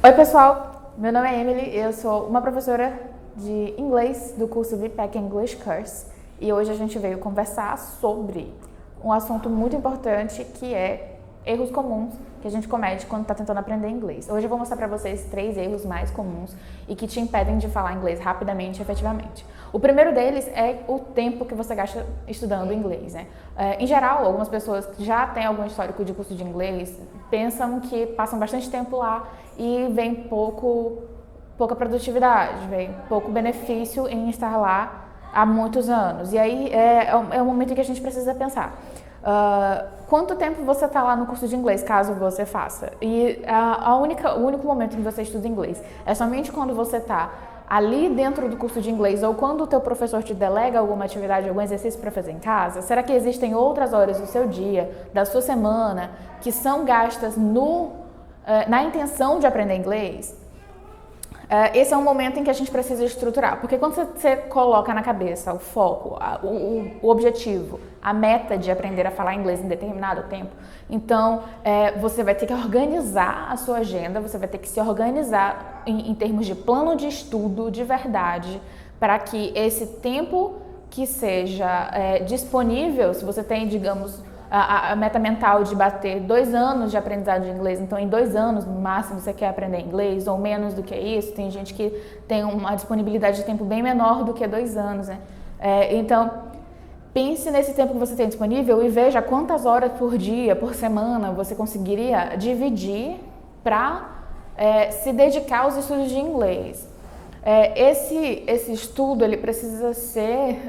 Oi pessoal, meu nome é Emily, eu sou uma professora de inglês do curso VPEC English Course e hoje a gente veio conversar sobre um assunto muito importante que é erros comuns que a gente comete quando está tentando aprender inglês. Hoje eu vou mostrar para vocês 3 erros mais comuns e que te impedem de falar inglês rapidamente e efetivamente. O primeiro deles é o tempo que você gasta estudando inglês, né? Em geral, algumas pessoas que já têm algum histórico de curso de inglês pensam que passam bastante tempo lá e vem pouca produtividade, vem pouco benefício em estar lá há muitos anos. E aí é o momento em que a gente precisa pensar. Quanto tempo você está lá no curso de inglês, caso você faça? E o único momento em que você estuda inglês é somente quando você está ali dentro do curso de inglês ou quando o teu professor te delega alguma atividade, algum exercício para fazer em casa? Será que existem outras horas do seu dia, da sua semana, que são gastas na intenção de aprender inglês? Esse é um momento em que a gente precisa estruturar, porque quando você coloca na cabeça o foco, o objetivo, a meta de aprender a falar inglês em determinado tempo, então você vai ter que organizar a sua agenda, você vai ter que se organizar em termos de plano de estudo de verdade, para que esse tempo que seja disponível, se você tem, digamos, a meta mental de bater 2 anos de aprendizado de inglês, então em 2 anos no máximo você quer aprender inglês, ou menos do que isso, tem gente que tem uma disponibilidade de tempo bem menor do que 2 anos, né? Então, pense nesse tempo que você tem disponível e veja quantas horas por dia, por semana você conseguiria dividir para se dedicar aos estudos de inglês. Esse estudo ele precisa ser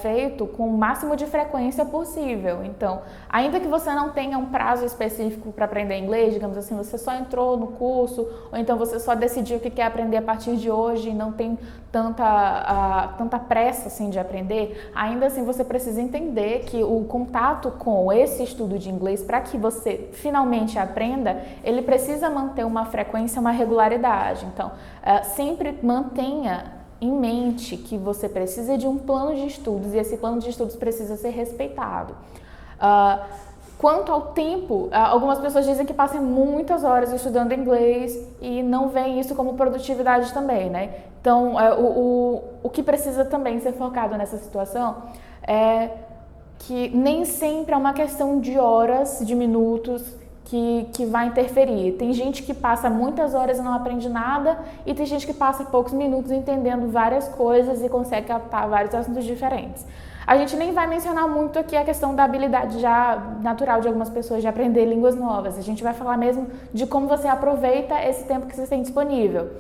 feito com o máximo de frequência possível. Então, ainda que você não tenha um prazo específico para aprender inglês, digamos assim, você só entrou no curso, ou então você só decidiu que quer aprender a partir de hoje e não tem tanta pressa assim, de aprender, ainda assim você precisa entender que o contato com esse estudo de inglês, para que você finalmente aprenda, ele precisa manter uma frequência, uma regularidade. Então, sempre mantenha em mente que você precisa de um plano de estudos e esse plano de estudos precisa ser respeitado. Quanto ao tempo, algumas pessoas dizem que passam muitas horas estudando inglês e não veem isso como produtividade também, né? Então, o que precisa também ser focado nessa situação é que nem sempre é uma questão de horas, de minutos, que vai interferir. Tem gente que passa muitas horas e não aprende nada e tem gente que passa poucos minutos entendendo várias coisas e consegue captar vários assuntos diferentes. A gente nem vai mencionar muito aqui a questão da habilidade já natural de algumas pessoas de aprender línguas novas. A gente vai falar mesmo de como você aproveita esse tempo que você tem disponível.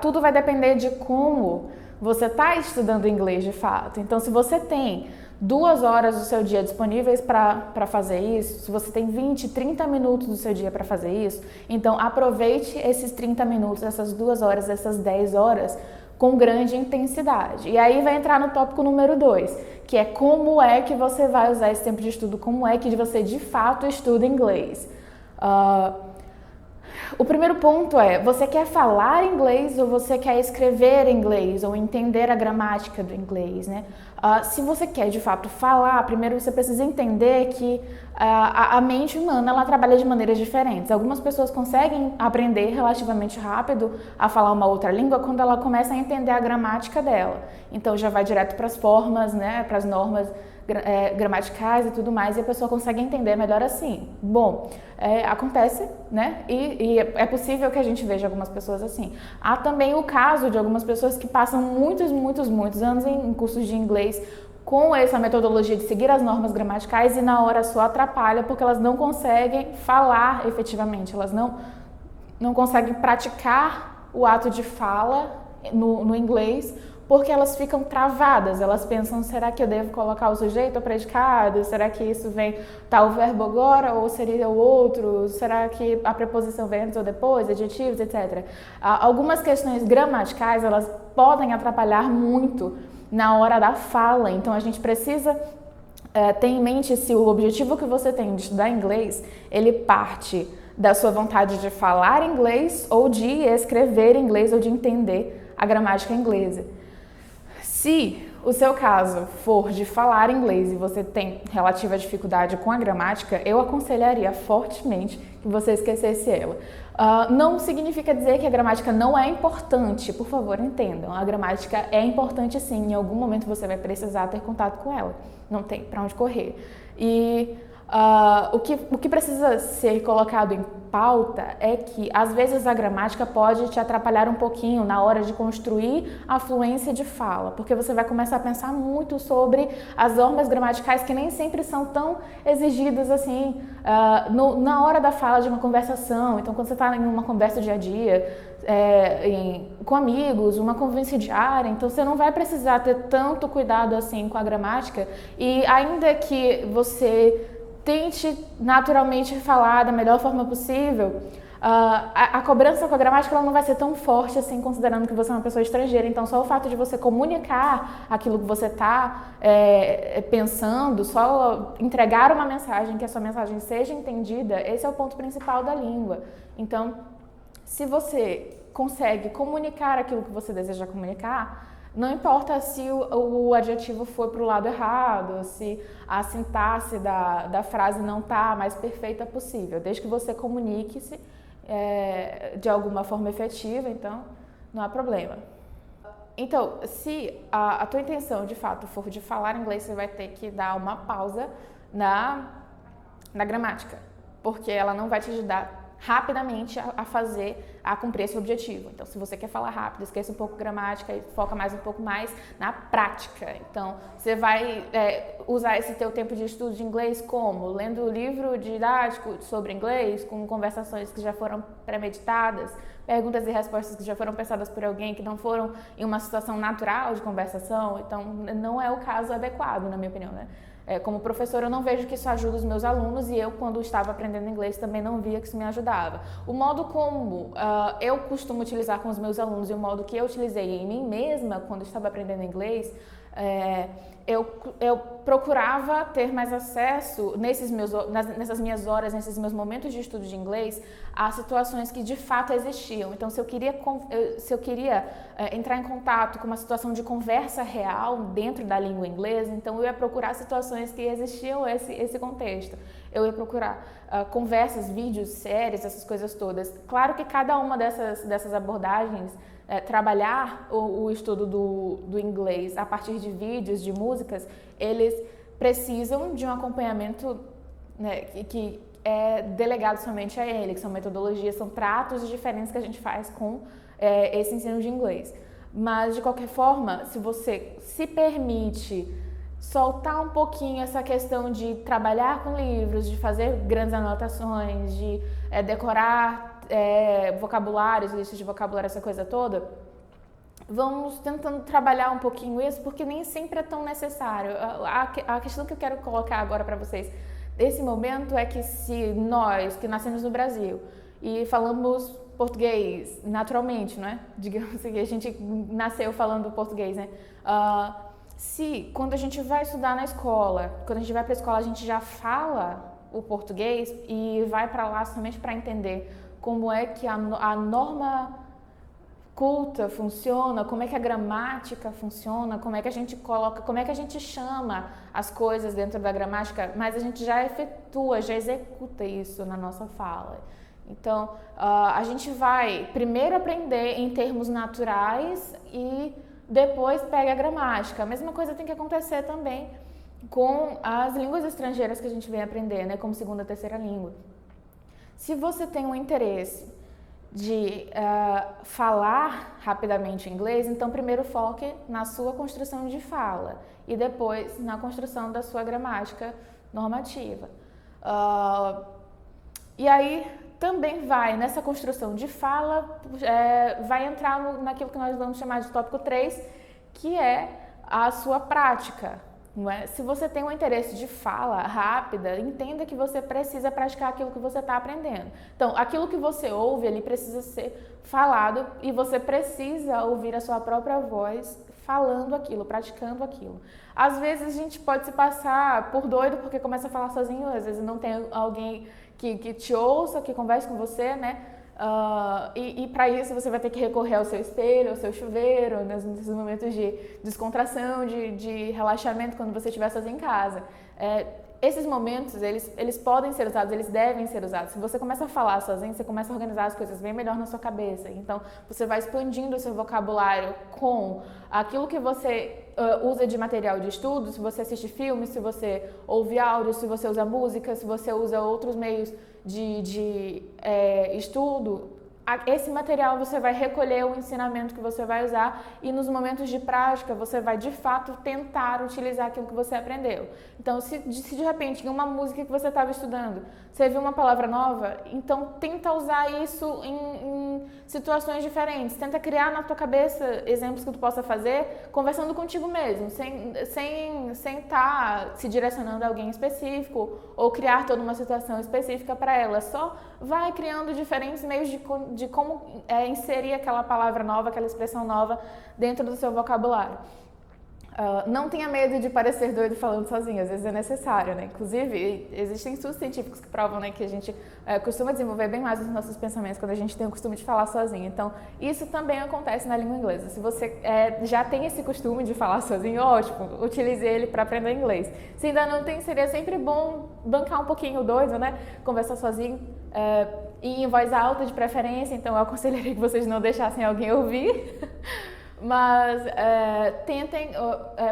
Tudo vai depender de como você está estudando inglês de fato. Então, se você tem 2 horas do seu dia disponíveis para fazer isso, se você tem 20, 30 minutos do seu dia para fazer isso, então aproveite esses 30 minutos, essas 2 horas, essas 10 horas com grande intensidade. E aí vai entrar no tópico número 2, que é como é que você vai usar esse tempo de estudo, como é que você de fato estuda inglês. O primeiro ponto é, você quer falar inglês ou você quer escrever inglês ou entender a gramática do inglês, né? Se você quer de fato falar, primeiro você precisa entender que a mente humana ela trabalha de maneiras diferentes. Algumas pessoas conseguem aprender relativamente rápido a falar uma outra língua quando ela começa a entender a gramática dela. Então já vai direto para as formas, né, para as normas gramaticais e tudo mais, e a pessoa consegue entender melhor assim. Bom, acontece, né? E é possível que a gente veja algumas pessoas assim. Há também o caso de algumas pessoas que passam muitos anos em cursos de inglês com essa metodologia de seguir as normas gramaticais e na hora só atrapalha porque elas não conseguem falar efetivamente, elas não conseguem praticar o ato de fala no inglês, porque elas ficam travadas, elas pensam, será que eu devo colocar o sujeito ou predicado? Será que isso vem tal verbo agora ou seria o outro? Será que a preposição vem antes ou depois, adjetivos, etc. Algumas questões gramaticais, elas podem atrapalhar muito na hora da fala, então a gente precisa ter em mente se o objetivo que você tem de estudar inglês, ele parte da sua vontade de falar inglês ou de escrever inglês ou de entender a gramática inglesa. Se o seu caso for de falar inglês e você tem relativa dificuldade com a gramática, eu aconselharia fortemente que você esquecesse ela. Não significa dizer que a gramática não é importante, por favor, entendam. A gramática é importante sim, em algum momento você vai precisar ter contato com ela, não tem para onde correr. E o que precisa ser colocado em pauta é que, às vezes, a gramática pode te atrapalhar um pouquinho na hora de construir a fluência de fala, porque você vai começar a pensar muito sobre as normas gramaticais que nem sempre são tão exigidas assim na hora da fala de uma conversação. Então, quando você está em uma conversa dia a dia, com amigos, uma convivência diária, então você não vai precisar ter tanto cuidado assim com a gramática, e ainda que você tente naturalmente falar da melhor forma possível, a cobrança com a gramática ela não vai ser tão forte assim, considerando que você é uma pessoa estrangeira. Então, só o fato de você comunicar aquilo que você está pensando, só entregar uma mensagem, que a sua mensagem seja entendida, esse é o ponto principal da língua. Então, se você consegue comunicar aquilo que você deseja comunicar, não importa se o adjetivo for para o lado errado, se a sintaxe da frase não está a mais perfeita possível, desde que você comunique-se de alguma forma efetiva, então não há problema. Então, se a tua intenção de fato for de falar inglês, você vai ter que dar uma pausa na gramática, porque ela não vai te ajudar rapidamente a cumprir esse objetivo. Então, se você quer falar rápido, esqueça um pouco gramática e foca um pouco mais na prática. Então, você vai usar esse teu tempo de estudo de inglês como? Lendo livro didático sobre inglês, com conversações que já foram premeditadas, perguntas e respostas que já foram pensadas por alguém, que não foram em uma situação natural de conversação. Então, não é o caso adequado, na minha opinião, né? Como professora, eu não vejo que isso ajuda os meus alunos, e eu, quando estava aprendendo inglês, também não via que isso me ajudava. O modo como eu costumo utilizar com os meus alunos e o modo que eu utilizei em mim mesma quando estava aprendendo inglês, eu procurava ter mais acesso nessas minhas horas, nesses meus momentos de estudo de inglês, a situações que de fato existiam. Então, se eu queria entrar em contato com uma situação de conversa real dentro da língua inglesa, então eu ia procurar situações que existiam esse contexto. Eu ia procurar conversas, vídeos, séries, essas coisas todas. Claro que cada uma dessas abordagens, trabalhar o estudo do inglês a partir de vídeos, de músicas, eles precisam de um acompanhamento, né, que é delegado somente a ele, que são metodologias, são pratos diferentes que a gente faz com esse ensino de inglês. Mas, de qualquer forma, se você se permite soltar um pouquinho essa questão de trabalhar com livros, de fazer grandes anotações, de decorar vocabulários, listas de vocabulário, essa coisa toda, vamos tentando trabalhar um pouquinho isso, porque nem sempre é tão necessário. A questão que eu quero colocar agora para vocês nesse momento é que, se nós que nascemos no Brasil e falamos português naturalmente, não é? Digamos que a gente nasceu falando português, né? Se quando a gente vai estudar na escola, quando a gente vai para a escola, a gente já fala o português e vai para lá somente para entender como é que a norma culta funciona, como é que a gramática funciona, como é que a gente coloca, como é que a gente chama as coisas dentro da gramática, mas a gente já efetua, já executa isso na nossa fala. Então, a gente vai primeiro aprender em termos naturais e depois pega a gramática. A mesma coisa tem que acontecer também com as línguas estrangeiras que a gente vem aprender, né, como segunda, terceira língua. Se você tem um interesse de falar rapidamente inglês, então primeiro foque na sua construção de fala e depois na construção da sua gramática normativa. E aí também vai, nessa construção de fala, vai entrar naquilo que nós vamos chamar de tópico 3, que é a sua prática. Não é? Se você tem um interesse de fala rápida, entenda que você precisa praticar aquilo que você está aprendendo. Então, aquilo que você ouve, ele precisa ser falado e você precisa ouvir a sua própria voz falando aquilo, praticando aquilo. Às vezes a gente pode se passar por doido porque começa a falar sozinho, às vezes não tem alguém que te ouça, que converse com você, né? E para isso você vai ter que recorrer ao seu espelho, ao seu chuveiro, nesses momentos de descontração, de relaxamento, quando você estiver sozinho em casa. esses momentos, eles podem ser usados, eles devem ser usados. Se você começa a falar sozinho, você começa a organizar as coisas bem melhor na sua cabeça. Então, você vai expandindo o seu vocabulário com aquilo que você usa de material de estudo, se você assiste filmes, se você ouve áudio, se você usa música, se você usa outros meios de estudo. Esse material você vai recolher o ensinamento que você vai usar e nos momentos de prática você vai de fato tentar utilizar aquilo que você aprendeu. Então, se de repente em uma música que você estava estudando, você viu uma palavra nova, então tenta usar isso em situações diferentes. Tenta criar na tua cabeça exemplos que tu possa fazer conversando contigo mesmo, sem estar se direcionando a alguém específico ou criar toda uma situação específica para ela. Só vai criando diferentes meios de como inserir aquela palavra nova, aquela expressão nova dentro do seu vocabulário. Não tenha medo de parecer doido falando sozinho, às vezes é necessário, né? Inclusive, existem estudos científicos que provam, né, que a gente costuma desenvolver bem mais os nossos pensamentos quando a gente tem o costume de falar sozinho. Então, isso também acontece na língua inglesa. Se você já tem esse costume de falar sozinho, ótimo, utilize ele para aprender inglês. Se ainda não tem, seria sempre bom bancar um pouquinho o doido, né? Conversar sozinho e em voz alta de preferência, então eu aconselharia que vocês não deixassem alguém ouvir. Mas tentem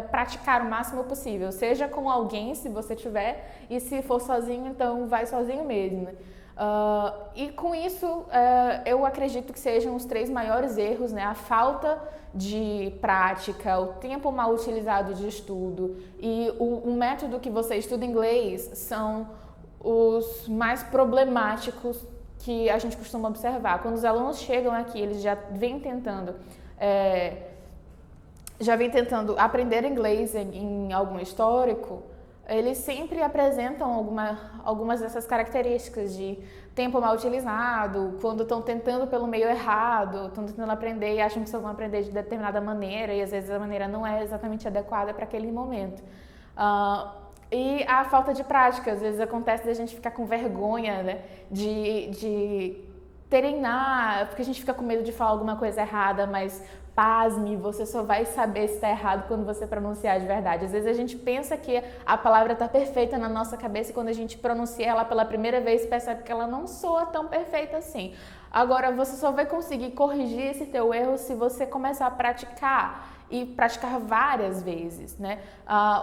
praticar o máximo possível, seja com alguém se você tiver, e se for sozinho, então vai sozinho mesmo. E com isso, eu acredito que sejam os 3 maiores erros, né? A falta de prática, o tempo mal utilizado de estudo e o método que você estuda inglês são os mais problemáticos que a gente costuma observar. Quando os alunos chegam aqui, eles já vêm tentando aprender inglês em algum histórico, eles sempre apresentam algumas dessas características de tempo mal utilizado, quando estão tentando pelo meio errado, estão tentando aprender e acham que só vão aprender de determinada maneira e às vezes a maneira não é exatamente adequada para aquele momento. E a falta de prática, às vezes acontece da gente ficar com vergonha, né, de treinar, porque a gente fica com medo de falar alguma coisa errada, mas pasme, você só vai saber se está errado quando você pronunciar de verdade. Às vezes a gente pensa que a palavra está perfeita na nossa cabeça e quando a gente pronuncia ela pela primeira vez, percebe que ela não soa tão perfeita assim. Agora, você só vai conseguir corrigir esse teu erro se você começar a praticar e praticar várias vezes, né?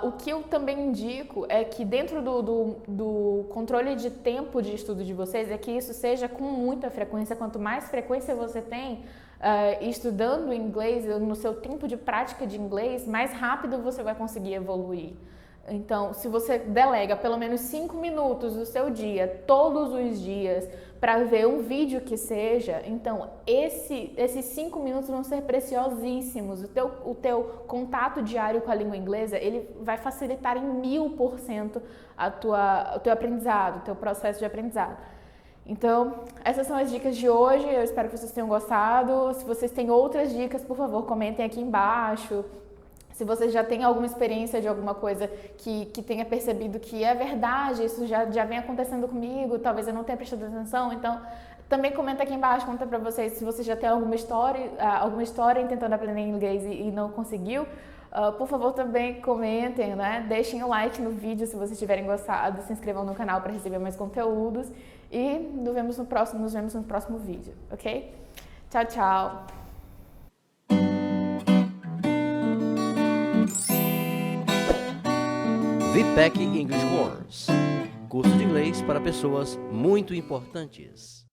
O que eu também indico é que dentro do controle de tempo de estudo de vocês é que isso seja com muita frequência. Quanto mais frequência você tem estudando inglês, no seu tempo de prática de inglês, mais rápido você vai conseguir evoluir. Então, se você delega pelo menos 5 minutos do seu dia, todos os dias, para ver um vídeo que seja, então esses 5 minutos vão ser preciosíssimos. O teu contato diário com a língua inglesa, ele vai facilitar em 1000% o teu aprendizado, o teu processo de aprendizado. Então, essas são as dicas de hoje, eu espero que vocês tenham gostado. Se vocês têm outras dicas, por favor, comentem aqui embaixo. Se você já tem alguma experiência de alguma coisa que tenha percebido que é verdade, isso já vem acontecendo comigo, talvez eu não tenha prestado atenção, então também comenta aqui embaixo, conta pra vocês se você já tem alguma história tentando aprender inglês e não conseguiu. Por favor, também comentem, né? Deixem o like no vídeo se vocês tiverem gostado, se inscrevam no canal para receber mais conteúdos e nos vemos no próximo vídeo, ok? Tchau, tchau! VPEC English Course, curso de inglês para pessoas muito importantes.